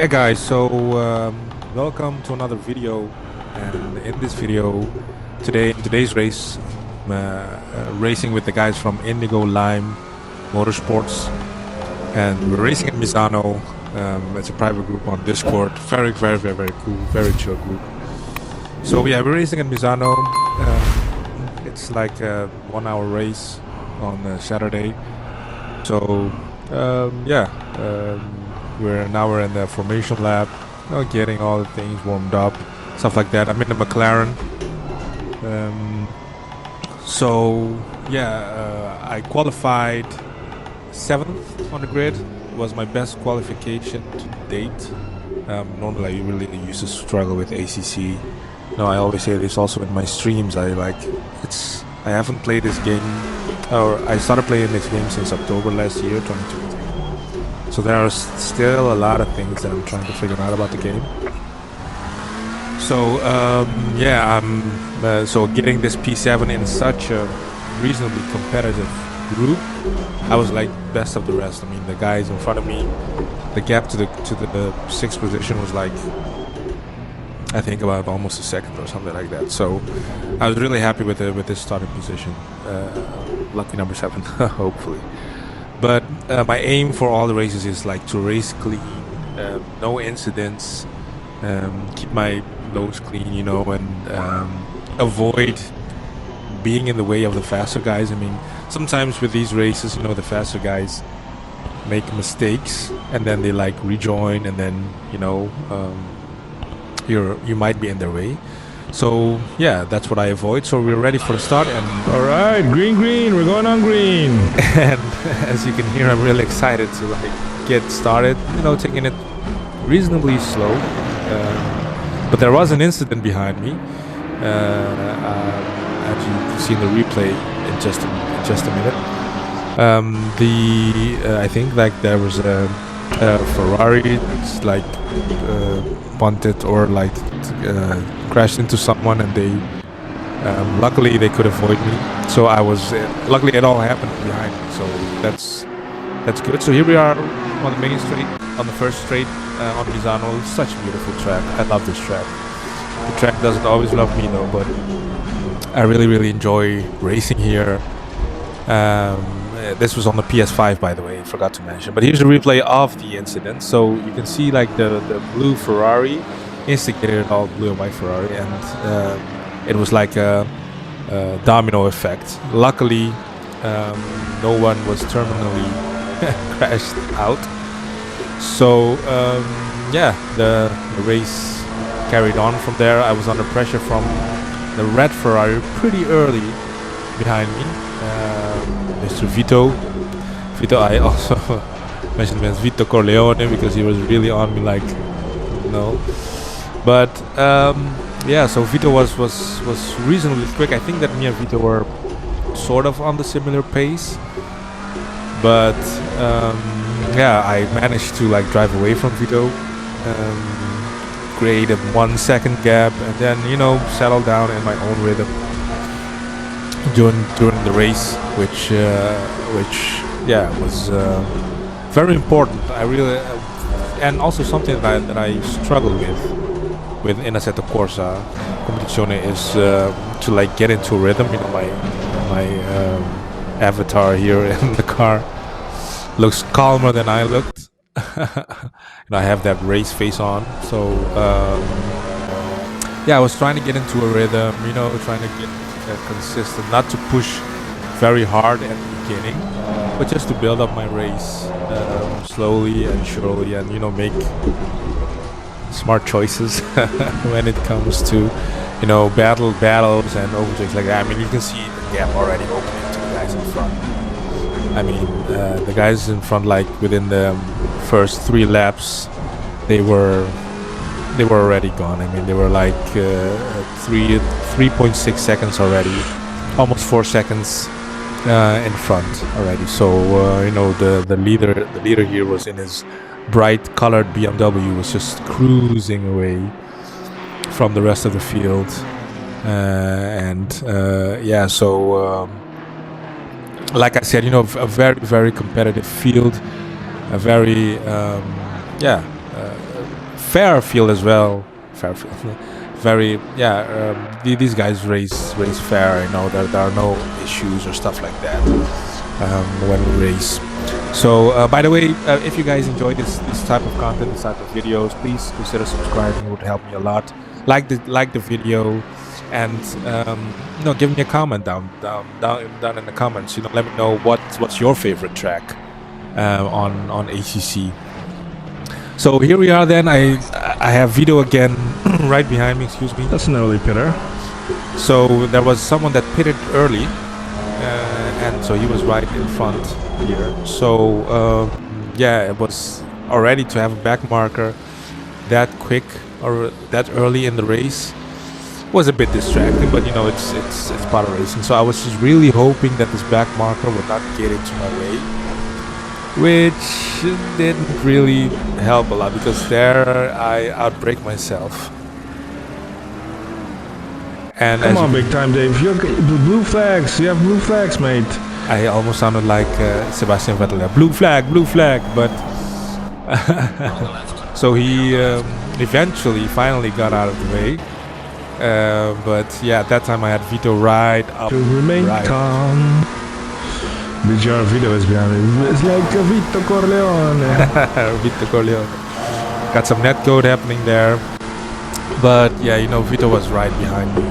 Yeah guys, so welcome to another video, and in this video in today's race, racing with the guys from Indigo Lime Motorsports, and we're racing in Misano. It's a private group on Discord. Very cool, very chill group. So yeah, we're racing in Misano. It's like a 1 hour race on Saturday. So we're in the formation lab, getting all the things warmed up, stuff like that. I'm in the McLaren. I qualified 7th on the grid. It was my best qualification to date. Normally I really used to struggle with ACC. I always say this also in my streams. I haven't played this game, or I started playing this game since October last year, 2023. So there are still a lot of things that I'm trying to figure out about the game. So so getting this P7 in such a reasonably competitive group, I was like best of the rest. I mean, the guys in front of me, the gap to the 6th position was like, I think about almost a second or something like that. So I was really happy with this starting position. Lucky number 7, hopefully. But my aim for all the races is like to race clean, no incidents, keep my nose clean, and avoid being in the way of the faster guys. I mean, sometimes with these races, the faster guys make mistakes and then they like rejoin, and then you might be in their way. So yeah, that's what I avoid. So we're ready for the start, and all right, green, we're going on green. And as you can hear, I'm really excited to get started. Taking it reasonably slow. But there was an incident behind me. As you can see in the replay in just a minute. I think like there was a Ferrari bunted or crashed into someone, and they luckily they could avoid me. So I was luckily it all happened behind me. So that's good. So here we are on the main straight, on the first straight on Misano. It's such a beautiful track. I love this track. The track doesn't always love me though, but I really enjoy racing here. This was on the PS5, by the way, I forgot to mention. But here's a replay of the incident. So you can see like the blue Ferrari instigated all blue and white Ferrari, and it was like a domino effect. Luckily, no one was terminally crashed out. So the race carried on from there. I was under pressure from the red Ferrari pretty early behind me. Mr. Vito, I also mentioned him as Vito Corleone because he was really on me, But so Vito was reasonably quick. I think that me and Vito were sort of on the similar pace, but I managed to drive away from Vito, create a 1 second gap, and then settle down in my own rhythm during the race, which was very important. I really and also something that I struggle with in Assetto Corsa Competizione is to get into rhythm. My avatar here in the car looks calmer than I looked. I have that race face on, so I was trying to get into a rhythm, trying to get consistent, not to push very hard at the beginning, but just to build up my race slowly and surely, and make smart choices when it comes to battles and overtakes like that. I mean, you can see the gap already opening to the guys in front. I mean, the guys in front, within the first 3 laps, they were already gone. I mean, they were 3.6 seconds already, almost 4 seconds in front already. So the leader here was in his bright colored BMW, was just cruising away from the rest of the field, like I said, a very competitive field, a very fair field as well. Fair field. Very, yeah. These guys race fair. You know, there are no issues or stuff like that when we race. So, by the way, if you guys enjoy this type of content, this type of videos, please consider subscribing. It would help me a lot. Like the video, and you know, give me a comment down in the comments. You know, let me know what's your favorite track on ACC. So here we are. Then I have Vito again right behind me. Excuse me. That's an early pitter. So there was someone that pitted early, and so he was right in front here. So yeah, it was already to have a back marker that quick or that early in the race was a bit distracting, but you know, it's part of racing. So I was just really hoping that this back marker would not get into my way, which didn't really help a lot, because there I outbrake myself. And come on, big time, Dave. You're blue flags. You have blue flags, mate. I almost sounded like Sebastian Vettel there. Blue flag, but so he eventually finally got out of the way. But yeah, at that time I had Vito right up. To remain calm. BGR Vito is behind me. It's like a Vito Corleone. Vito Corleone. Got some netcode happening there. But yeah, you know, Vito was right behind me.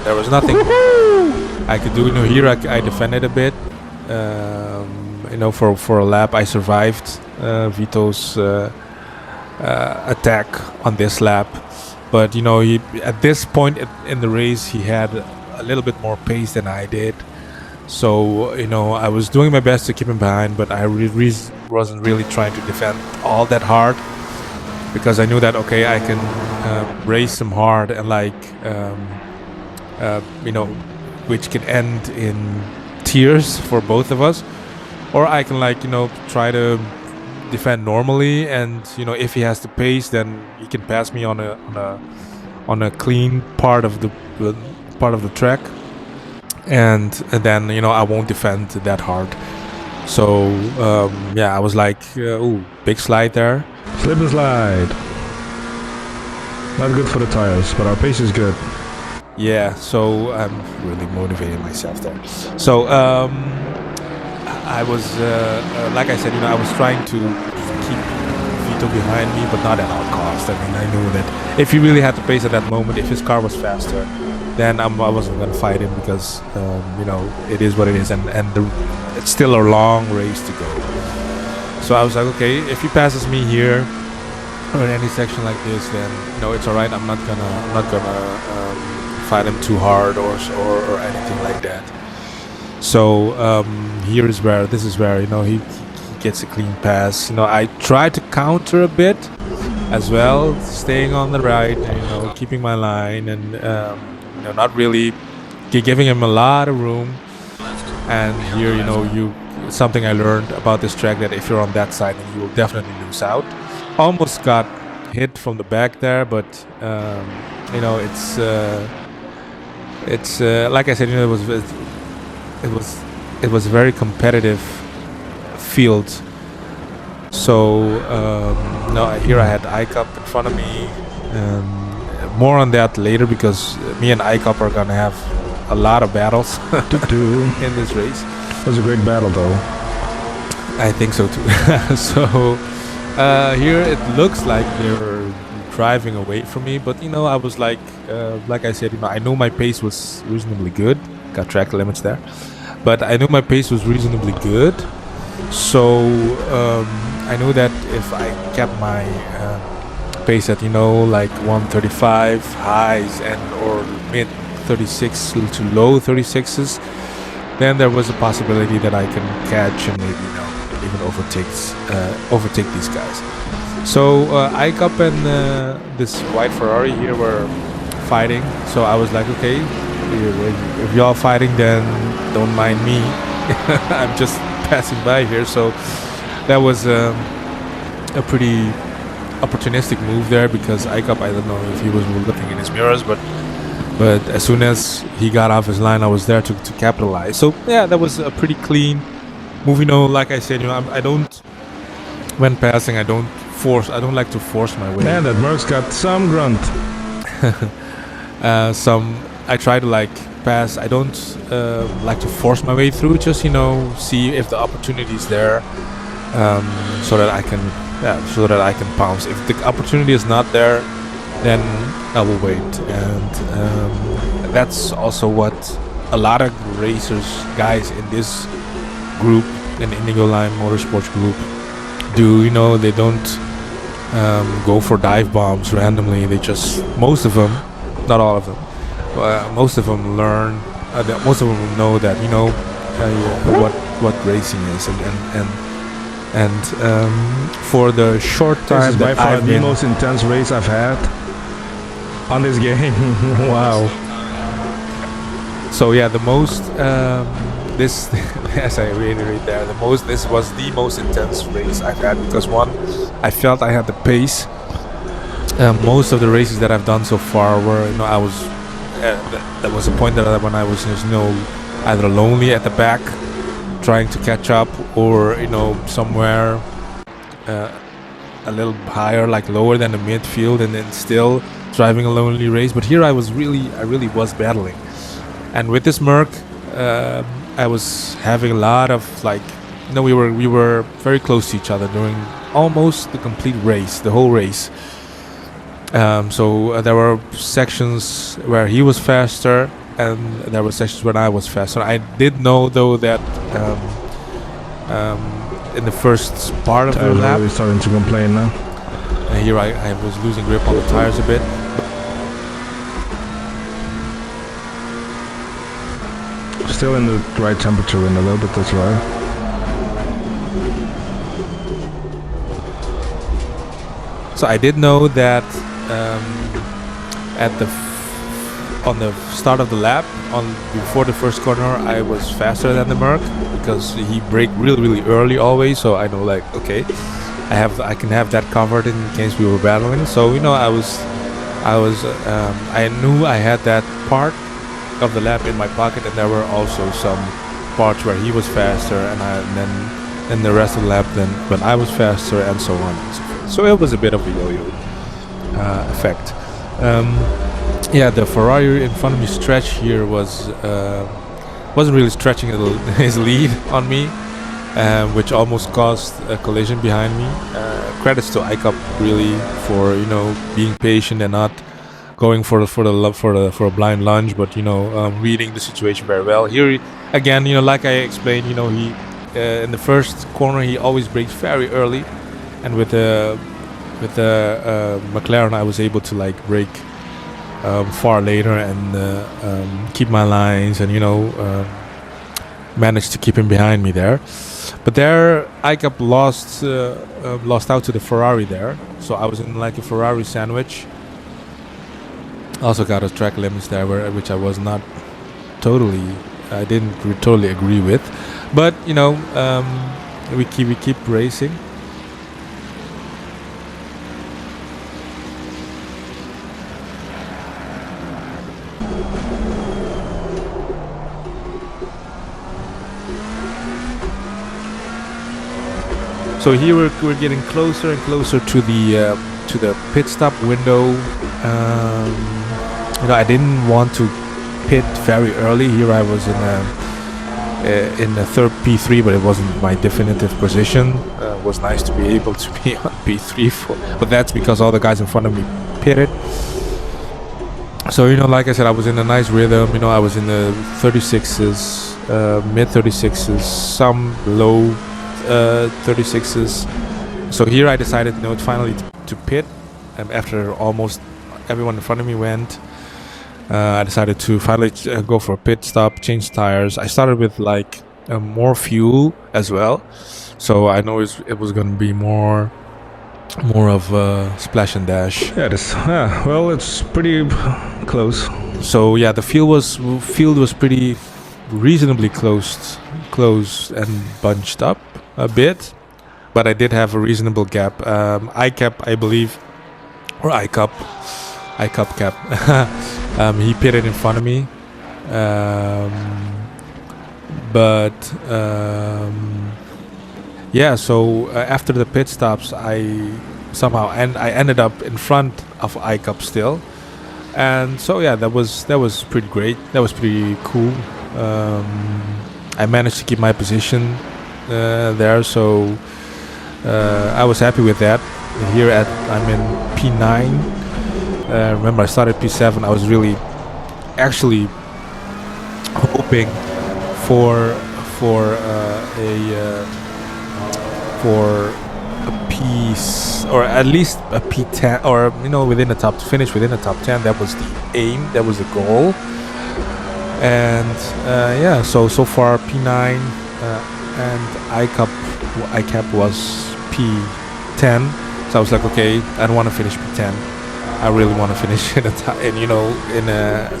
There was nothing I could do. You know, here I defended a bit. You know, for a lap I survived Vito's attack on this lap. But you know, he at this point in the race he had a little bit more pace than I did. So you know, I was doing my best to keep him behind, but I wasn't really trying to defend all that hard, because I knew that okay, I can race him hard and like you know, which can end in tears for both of us, or I can like, you know, try to defend normally, and you know, if he has the pace, then he can pass me on a clean part of the track, and then you know, I won't defend that hard. So yeah, I was like, ooh, big slide there. Slip and slide. Not good for the tires, but our pace is good. Yeah, so I'm really motivating myself there. So I was, like I said, you know, I was trying to keep Vito behind me, but not at all cost. I mean, I knew that if he really had the pace at that moment, if his car was faster, then I wasn't going to fight him, because, you know, it is what it is, and it's still a long race to go. So I was like, okay, if he passes me here or in any section like this, then you know, it's all right. I'm not gonna fight him too hard or anything like that. So this is where you know, he gets a clean pass. You know, I tried to counter a bit as well, staying on the right, and, you know, keeping my line, and you know, not really giving him a lot of room. And here, you know, something I learned about this track, that if you're on that side, then you will definitely lose out. Almost got hit from the back there, but you know, it's like I said, you know, it was a very competitive field. So no, here I had iCup in front of me. More on that later, because me and iCup are gonna have a lot of battles in this race. It was a great battle, though. I think so too. So here it looks like they're driving away from me, but you know, I was like I said, you know, I know my pace was reasonably good. Got track limits there, but I knew my pace was reasonably good. So I knew that if I kept my pace at, you know, like 135 highs and or mid 36 to low 36s, then there was a possibility that I can catch and maybe, you know, even overtake these guys. So iCup and this white Ferrari here were fighting. So I was like, okay, if y'all fighting, then don't mind me. I'm just passing by here. So that was a pretty opportunistic move there, because iCup, I don't know if he was looking in his mirrors, but as soon as he got off his line, I was there to capitalize. So yeah, that was a pretty clean move. You know, like I said, you know, I don't, when passing, I don't force. I don't like to force my way. Man, that Merc's got some grunt. I try to like pass. I don't like to force my way through. Just see if the opportunity is there, so that I can pounce. If the opportunity is not there, then I will wait. And that's also what a lot of guys in this group, in Indigo Line Motorsports group, do. They don't go for dive bombs randomly. They just, most of them, not all of them, most of them learn. Most of them know that what racing is, and for the short time this is by that far I've the been, most intense race I've had on this game. Wow. So yeah, the most this as I reiterate there, this was the most intense race I've had, because one, I felt I had the pace. Most of the races that I've done so far were, I was there was a point that when I was either lonely at the back trying to catch up, or somewhere a little higher, like lower than the midfield, and then still driving a lonely race. But here I really was battling. And with this Merc, I was having a lot of we were very close to each other during almost the complete race, the whole race. So there were sections where he was faster, and there were sections when I was faster. I did know though that in the first part of the lap, really starting to complain now. here I was losing grip on the tires a bit. Still in the right temperature window though, but that's right. So I did know that on the start of the lap, before the first corner, I was faster than the Merc, because he braked really early always. So I know, okay, I can have that covered in case we were battling. So I knew I had that part of the lap in my pocket, and there were also some parts where he was faster, and then the rest of the lap then when I was faster, and so on and so forth. So it was a bit of a yo-yo effect. Yeah, the Ferrari in front of me stretch here wasn't really stretching his lead on me, which almost caused a collision behind me. Credits to ICAP really for being patient and not going for a blind lunge, but reading the situation very well. Here again, like I explained, he in the first corner he always brakes very early, and with the McLaren I was able to brake far later and keep my lines, and managed to keep him behind me there. But there ICAP lost out to the Ferrari there, so I was in a Ferrari sandwich. Also got a track limits there, which I was not I didn't totally agree with, but we keep racing. So here we're getting closer and closer to the pit stop window. I didn't want to pit very early. Here I was in the third P3, but it wasn't my definitive position. It was nice to be able to be on P3, but that's because all the guys in front of me pitted. So like I said, I was in a nice rhythm. I was in the 36s, mid 36s, some low 36s. So here I decided, finally to pit. After almost everyone in front of me went, I decided to finally go for a pit stop, change tires. I started with more fuel as well, so I know it was going to be more of a splash and dash. Yeah, well, it's pretty close. So yeah, the field was pretty reasonably close and bunched up a bit, but I did have a reasonable gap. ICAP, I believe, or ICAP cap. He pitted in front of me, yeah. So after the pit stops, I somehow, and I ended up in front of iCup still. And so yeah, that was pretty great. That was pretty cool. I managed to keep my position there, so I was happy with that. Here I'm in P9. Remember, I started P7. I was really actually hoping for a piece, or at least a P10, or within the top, to finish within the top 10. That was the aim, that was the goal. And yeah, so far P9 and iCap was P10. So I was like, okay, I don't want to finish P10. I really want to finish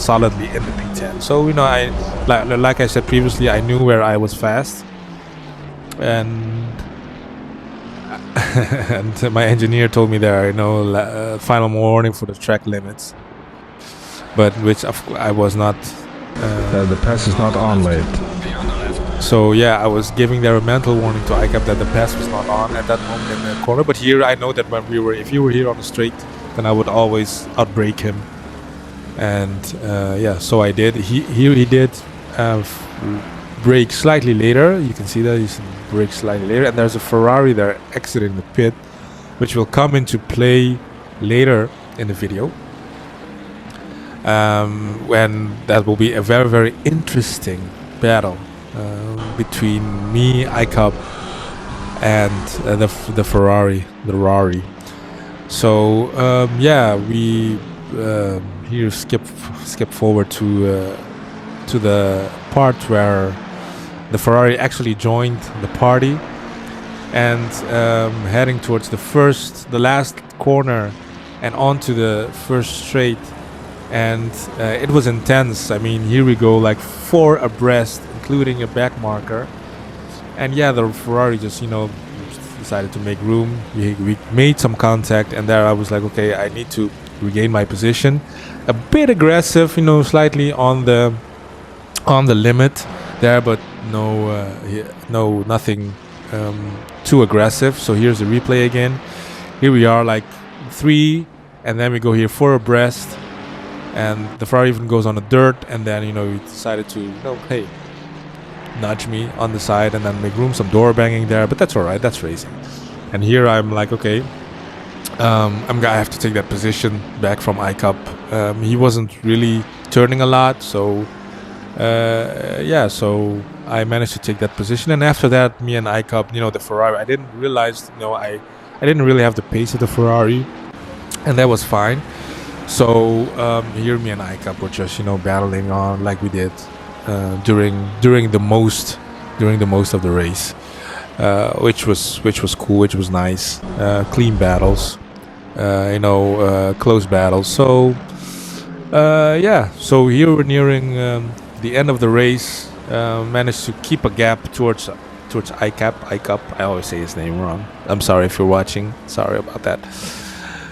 solidly in the P10. So I like I said previously, I knew where I was fast, and and my engineer told me there, final warning for the track limits, but which I was not. The pass is not on, mate. So yeah, I was giving there a mental warning to iCap that the pass was not on at that moment in the corner. But here I know that if you were here on the straight, then I would always outbrake him. And yeah, so I did. He did brake slightly later. You can see that he's brake slightly later. And there's a Ferrari there exiting the pit, which will come into play later in the video. When that will be a very, very interesting battle between me, iCup, and the Ferrari, the Rari. So yeah, we here skip forward to the part where the Ferrari actually joined the party, and heading towards the last corner and onto the first straight. And it was intense. I mean, here we go, like 4 abreast, including a back marker. And yeah, the Ferrari just decided to make room. We made some contact, and there I was like, okay, I need to regain my position. A bit aggressive, slightly on the limit there, but nothing too aggressive. So here's the replay again. Here we are, like 3, and then we go here 4 abreast. And the Ferrari even goes on the dirt, and then he decided to hey, nudge me on the side and then make room. Some door banging there, but that's all right. That's racing. And here I'm like, okay, I have to take that position back from iCup. He wasn't really turning a lot, so yeah, so I managed to take that position. And after that, me and iCup, the Ferrari, I didn't realize, I didn't really have the pace of the Ferrari, and that was fine. So here me and iCup were just battling on like we did during the most of the race, which was cool, which was nice. Clean battles, close battles. So yeah, so here we're nearing the end of the race. Managed to keep a gap towards iCup. I always say his name wrong. I'm sorry if you're watching. Sorry about that.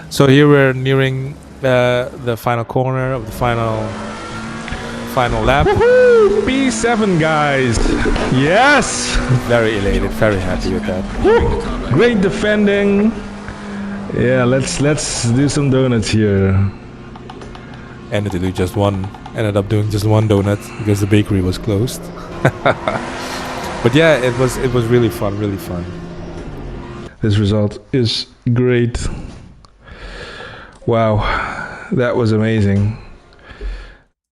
So here we're nearing the final corner of the final lap. Woohoo! P7, guys. Yes. Very elated, very happy with that. Woo! Great defending. Yeah, let's do some donuts here. Ended up doing just one donut because the bakery was closed. But yeah, it was really fun, really fun. This result is great. Wow, that was amazing.